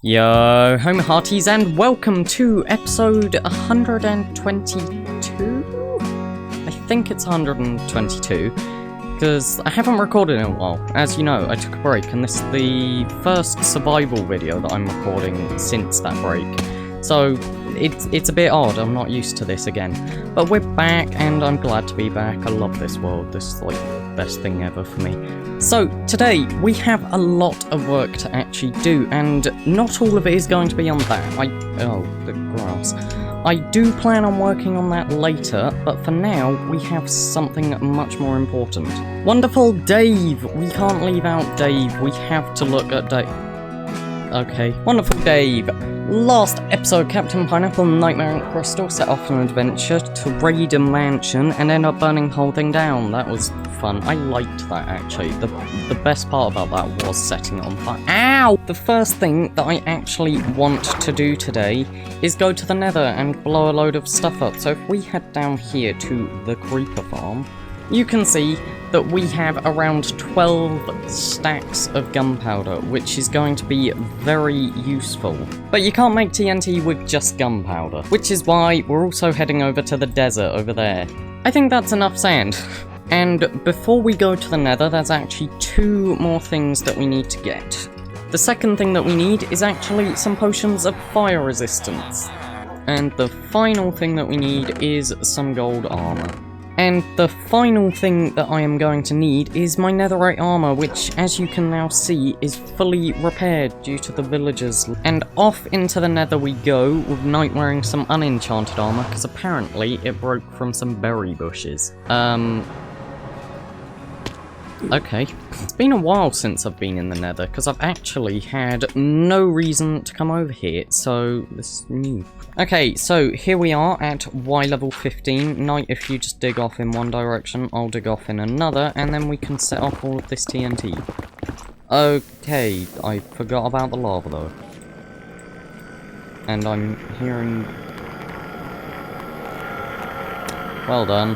Yo, home hearties, and welcome to episode 122? I think it's 122, because I haven't recorded in a while. As you know, I took a break, and this is the first survival video that I'm recording since that break. So, it's a bit odd, I'm not used to this again. But we're back, and I'm glad to be back. I love this world, this is like the best thing ever for me. So, today, we have a lot of work to actually do, and not all of it is going to be on that. Oh, the grass. I do plan on working on that later, but for now, we have something much more important. Wonderful Dave! We can't leave out Dave, we have to look at Dave. Okay, wonderful Dave. Last episode, Captain Pineapple and Nightmare and Crystal set off on an adventure to raid a mansion and end up burning the whole thing down. That was fun. I liked that, actually. The best part about that was setting it on fire. Ow! The first thing that I actually want to do today is go to the Nether and blow a load of stuff up. So if we head down here to the Creeper Farm, you can see that we have around 12 stacks of gunpowder, which is going to be very useful. But you can't make TNT with just gunpowder, which is why we're also heading over to the desert over there. I think that's enough sand. And before we go to the Nether, there's actually two more things that we need to get. The second thing that we need is actually some potions of fire resistance. And the final thing that we need is some gold armor. And the final thing that I am going to need is my netherite armor, which, as you can now see, is fully repaired due to the villagers. And off into the Nether we go, with Night wearing some unenchanted armor, because apparently it broke from some berry bushes. Okay. It's been a while since I've been in the Nether, because I've actually had no reason to come over here, so this is new. Okay, so here we are at Y level 15. Night, if you just dig off in one direction, I'll dig off in another, and then we can set off all of this TNT. Okay, I forgot about the lava though. And I'm hearing... Well done.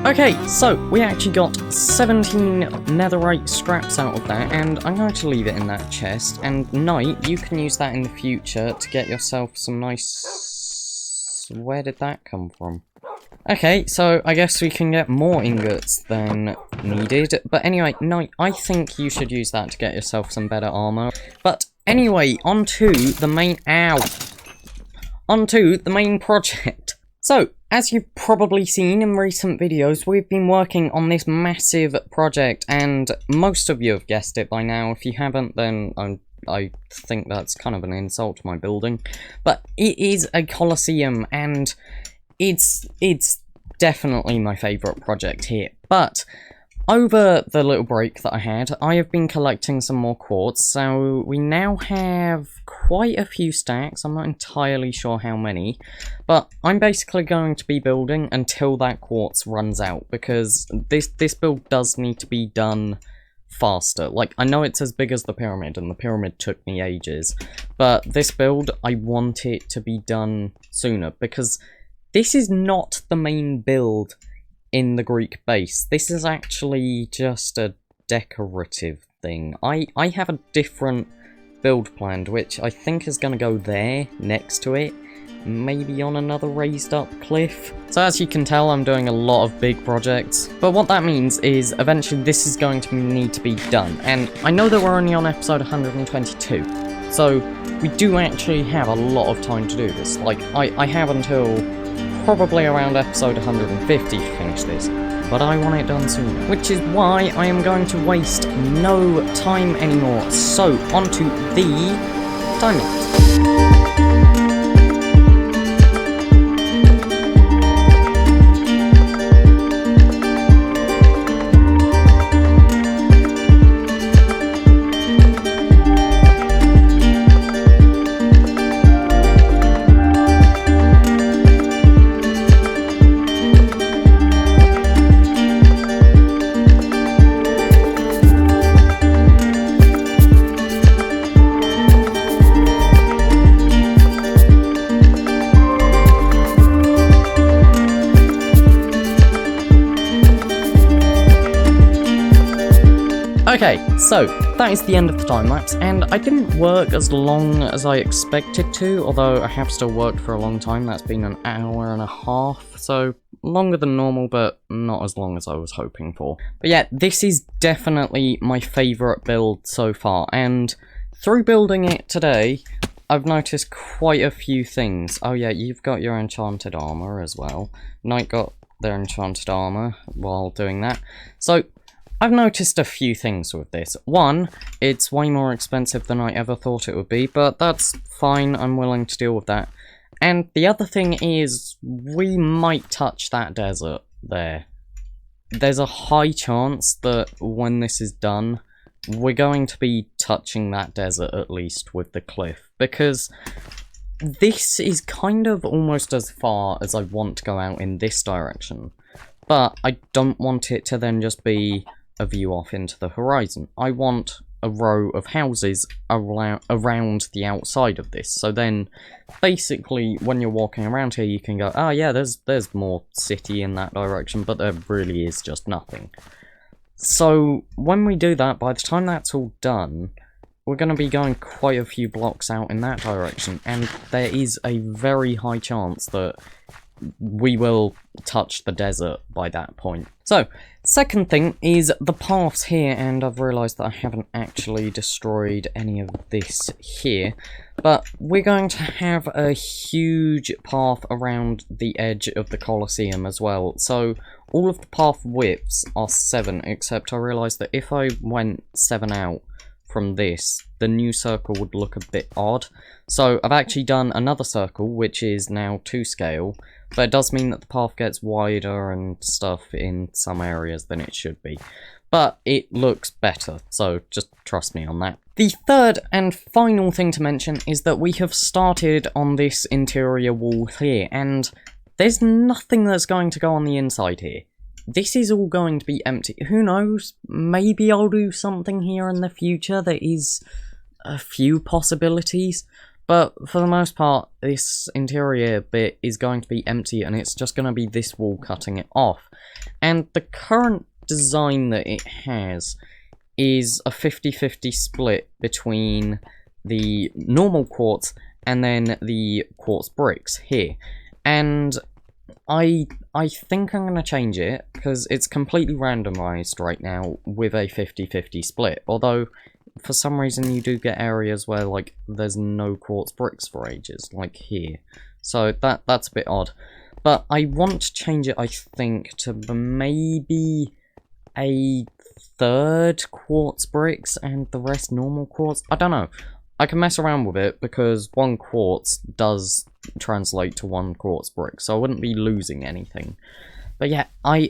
Okay, so we actually got 17 netherite scraps out of that, and I'm going to leave it in that chest, and Night, you can use that in the future to get yourself some nice... Where did that come from? Okay, so I guess we can get more ingots than needed, but anyway, Night, I think you should use that to get yourself some better armor. But anyway, onto the main... Ow! Onto the main project. So, as you've probably seen in recent videos, we've been working on this massive project, and most of you have guessed it by now. If you haven't, then I think that's kind of an insult to my building. But it is a Colosseum, and it's definitely my favourite project here. But over the little break that I had, I have been collecting some more quartz, so we now have quite a few stacks. I'm not entirely sure how many, but I'm basically going to be building until that quartz runs out, because this build does need to be done faster. Like, I know it's as big as the pyramid, and the pyramid took me ages, but this build, I want it to be done sooner, because this is not the main build in the Greek base. This is actually just a decorative thing. I have a different build planned, which I think is going to go there, next to it, maybe on another raised up cliff. So as you can tell, I'm doing a lot of big projects, but what that means is eventually this is going to need to be done, and I know that we're only on episode 122, so we do actually have a lot of time to do this. Like, I have until probably around episode 150 to finish this, but I want it done soon, which is why I am going to waste no time anymore. So, onto the time lapse. Okay, so that is the end of the time lapse, and I didn't work as long as I expected to, although I have still worked for a long time. That's been an hour and a half, so longer than normal, but not as long as I was hoping for. But yeah, this is definitely my favourite build so far, and through building it today, I've noticed quite a few things. Oh yeah, you've got your enchanted armour as well. Knight got their enchanted armour while doing that. So, I've noticed a few things with this. One, it's way more expensive than I ever thought it would be, but that's fine, I'm willing to deal with that. And the other thing is, we might touch that desert there. There's a high chance that when this is done, we're going to be touching that desert at least with the cliff, because this is kind of almost as far as I want to go out in this direction. But I don't want it to then just be a view off into the horizon. I want a row of houses around the outside of this. So then, basically, when you're walking around here, you can go, oh yeah, there's more city in that direction, but there really is just nothing. So, when we do that, by the time that's all done, we're going to be going quite a few blocks out in that direction, and there is a very high chance that we will touch the desert by that point. So, second thing is the paths here, and I've realised that I haven't actually destroyed any of this here, but we're going to have a huge path around the edge of the Colosseum as well. So, all of the path widths are 7, except I realised that if I went 7 out from this, the new circle would look a bit odd. So I've actually done another circle, which is now 2 scale, but it does mean that the path gets wider and stuff in some areas than it should be. But it looks better, so just trust me on that. The third and final thing to mention is that we have started on this interior wall here, and there's nothing that's going to go on the inside here. This is all going to be empty. Who knows? Maybe I'll do something here in the future. There is a few possibilities. But for the most part, this interior bit is going to be empty, and it's just going to be this wall cutting it off. And the current design that it has is a 50-50 split between the normal quartz and then the quartz bricks here. And I think I'm going to change it, because it's completely randomized right now with a 50-50 split, although for some reason you do get areas where, like, there's no quartz bricks for ages, like here. So that's a bit odd. But I want to change it, I think, to maybe a third quartz bricks and the rest normal quartz. I don't know. I can mess around with it, because 1 quartz does translate to 1 quartz brick, so I wouldn't be losing anything. But yeah, I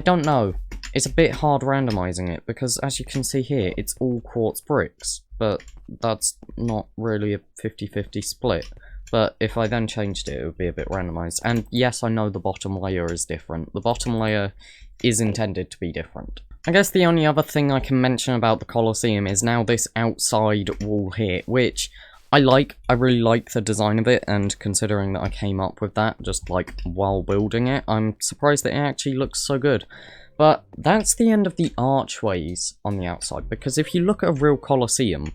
don't know. It's a bit hard randomizing it, because as you can see here, it's all quartz bricks, but that's not really a 50-50 split. But if I then changed it, it would be a bit randomized. And yes, I know the bottom layer is different. The bottom layer is intended to be different. I guess the only other thing I can mention about the Colosseum is now this outside wall here, which I like. I really like the design of it, and considering that I came up with that just like while building it, I'm surprised that it actually looks so good. But that's the end of the archways on the outside, because if you look at a real Colosseum,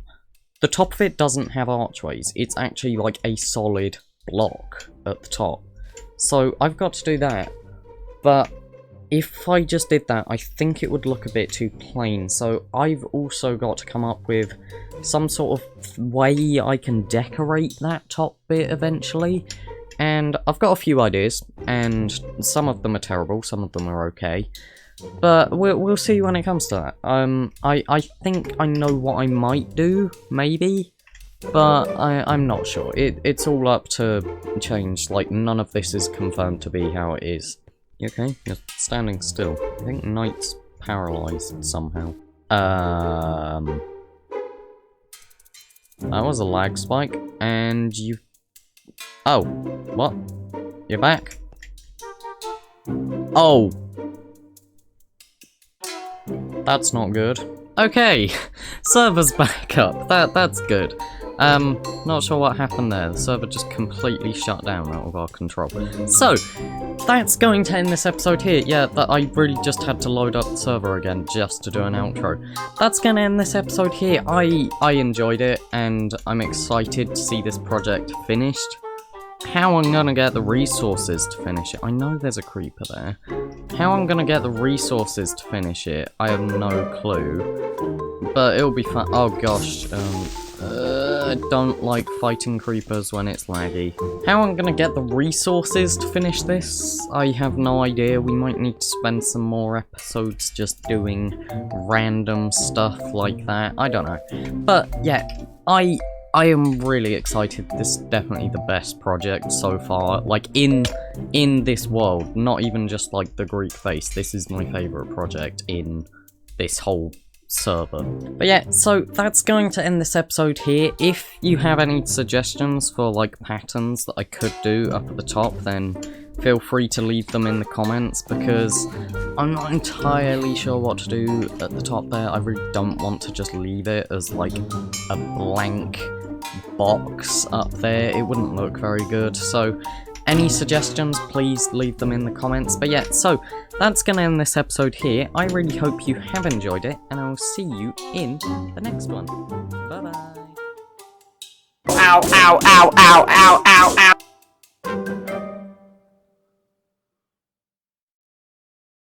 the top of it doesn't have archways. It's actually like a solid block at the top. So I've got to do that, but if I just did that, I think it would look a bit too plain, so I've also got to come up with some sort of way I can decorate that top bit eventually, and I've got a few ideas, and some of them are terrible, some of them are okay, but we'll see when it comes to that. I think I know what I might do, maybe, but I'm not sure. It's all up to change, like none of this is confirmed to be how it is. Okay, you're standing still. I think Knight's paralyzed somehow. That was a lag spike, and you... Oh, what? You're back? Oh! That's not good. Okay, server's back up. That's good. Not sure what happened there. The server just completely shut down out of our control. So, that's going to end this episode here. Yeah, I really just had to load up the server again just to do an outro. That's going to end this episode here. I enjoyed it, and I'm excited to see this project finished. How I'm going to get the resources to finish it, I know there's a creeper there. How I'm going to get the resources to finish it, I have no clue. But it'll be fun. Oh gosh, I don't like fighting creepers when it's laggy. How I'm gonna get the resources to finish this, I have no idea. We might need to spend some more episodes just doing random stuff like that. I don't know. But yeah, I am really excited. This is definitely the best project so far. Like, in this world, not even just like the Greek base. This is my favourite project in this whole server. But yeah, so that's going to end this episode here. If you have any suggestions for like patterns that I could do up at the top, then feel free to leave them in the comments, because I'm not entirely sure what to do at the top there. I really don't want to just leave it as like a blank box up there. It wouldn't look very good. So any suggestions, please leave them in the comments. But yeah, so that's going to end this episode here. I really hope you have enjoyed it, and I will see you in the next one. Bye-bye. Ow, ow, ow, ow, ow, ow, ow.